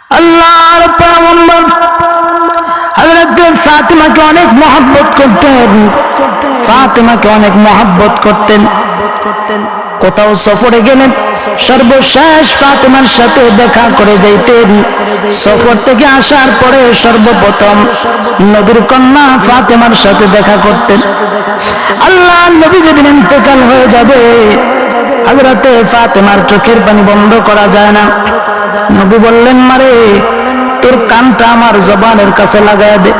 আল্লাহর পয়গম্বর হযরত ফাতিমাকে অনেক মহব্বত করতেন, ফাতিমাকে অনেক মহব্বত করতেন। কোথাও সফরে গেলেন সর্বশেষ ফাতিমার সাথে দেখা করে যাইতেন। সফর থেকে আসার পরে সর্বপ্রথম নবীর কন্যা ফাতিমার সাথে দেখা করতেন। আল্লাহ নবী যেদিন ইন্তেকাল হয়ে যাবে হযরতে ফাতিমার চোখের পানি বন্ধ করা যায় না। নবী বললেন, মারে তোর কানটা আমার জবানের কাছে লাগায় দে।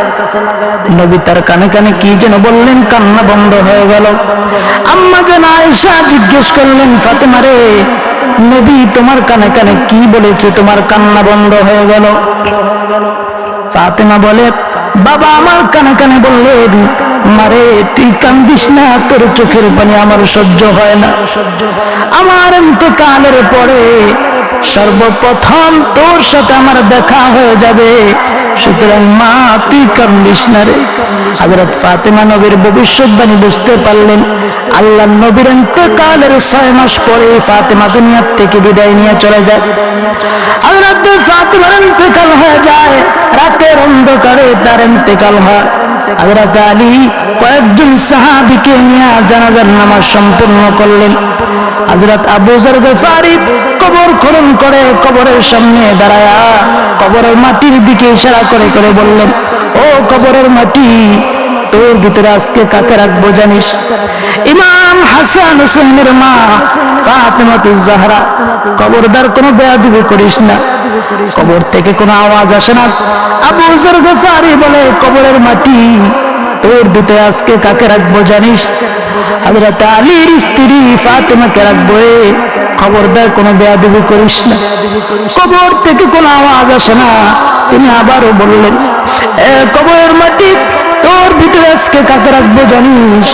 নবী তার কানে কানে কি যেন বললেন, কান্না বন্ধ হয়ে গেল। আম্মা জান আয়েশা জিজ্ঞেস করলেন, ফাতিমা রে, নবী তোমার কানে কানে কি বলেছে, তোমার কান্না বন্ধ হয়ে গেল? ফাতিমা বলে, বাবা আমার কানে কানে বললেন, মারে তুই কান্দিস না, তোর চোখের পানি আমার সহ্য হয় না। আমার ইন্তেকালের পরে সর্বপ্রথম তোর সাথে আমার দেখা হয়ে যাবে, সুতরাং মা তুই কান্দিস না রে। হযরত ফাতিমা নবীর ভবিষ্যৎবাণী বুঝতে পারলেন। আল্লাহ নবীর ইন্তেকালের 6 মাস পরে ফাতিমা দুনিয়া থেকে বিদায় নিয়ে চলে যায়। হযরত ফাতিমার ইন্তেকাল হয়ে যায়, রাতের অন্ধকারে তার ইন্তেকাল হয়। হযরত আলী কয়েকজন সাহাবীকে নিয়ে জানাজার নামাজ সম্পূর্ণ করলেন। হযরত আবু যর গফারি কবর খনন করে কবরের সামনে দাঁড়ায়া কবরের মাটির দিকে ইশারা করে করে বললেন, ও কবরের মাটি, তোর ভিতরে আজকে কাকে রাখবো জানিস? ইমাম হাসান হুসাইনের মা ফাতিমাতুজ জাহরা। খবরদার কোনো বেয়াদবি করিস না, কবর থেকে কোনো আওয়াজ আসে না। আবু যর গফারি বলে, কবরের মাটি, তোর ভিতরে আজকে কাকে রাখবো জানিস? হযরত আলীর স্ত্রী ফাতিমাকে রাখবো। খবরদার কোনো বেয়াদবি করিস না, কবর থেকে কোনো আওয়াজ আসে না। তিনি আবারও বললেন, কবরের মাটি, তোর ভিতরে আজকে কাকে রাখবো জানিস?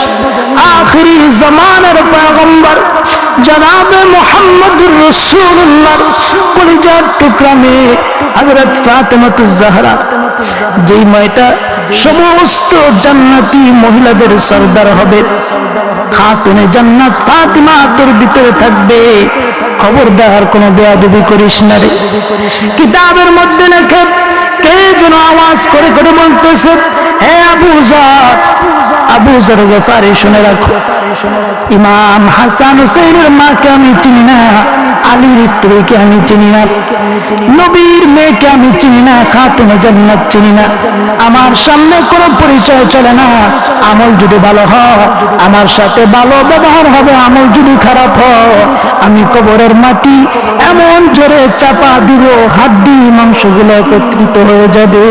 আখিরি জামানের পয়গম্বর জনাবে মুহাম্মদুর রাসূলুল্লাহ কলিজার টুকরা মেয়ে হযরত ফাতিমাতুজ জাহরা, যেই মেয়েটা সমস্ত জান্নাতি মহিলাদের সরদার হবে, খাতুনে জান্নাত ফাতিমা তোর ভিতরে থাকবে। খবরদার কোনো বেয়াদবি করিস না রে। কিতাবের মধ্যে লেখে, কে যেন আওয়াজ করে করে বলতেছে, হে আবু যর, আবু যর গফারি শুনে রাখো, ইমাম হাসান হুসাইনের মাকে আমি চিনি না, আলীর স্ত্রীকে আমি চিনি না, নবীর মেয়েকে আমি চিনি না, খাতুনে জান্নাত চিনি না। আমার সামনে কোনো পরিচয় চলে না। আমল যদি ভালো হয় আমার সাথে ভালো ব্যবহার হবে, আমল যদি খারাপ হয় আমি কবরের মাটি এমন জোরে চাপা দিব, হাড্ডি মাংসগুলো একত্রিত হয়ে যাবে।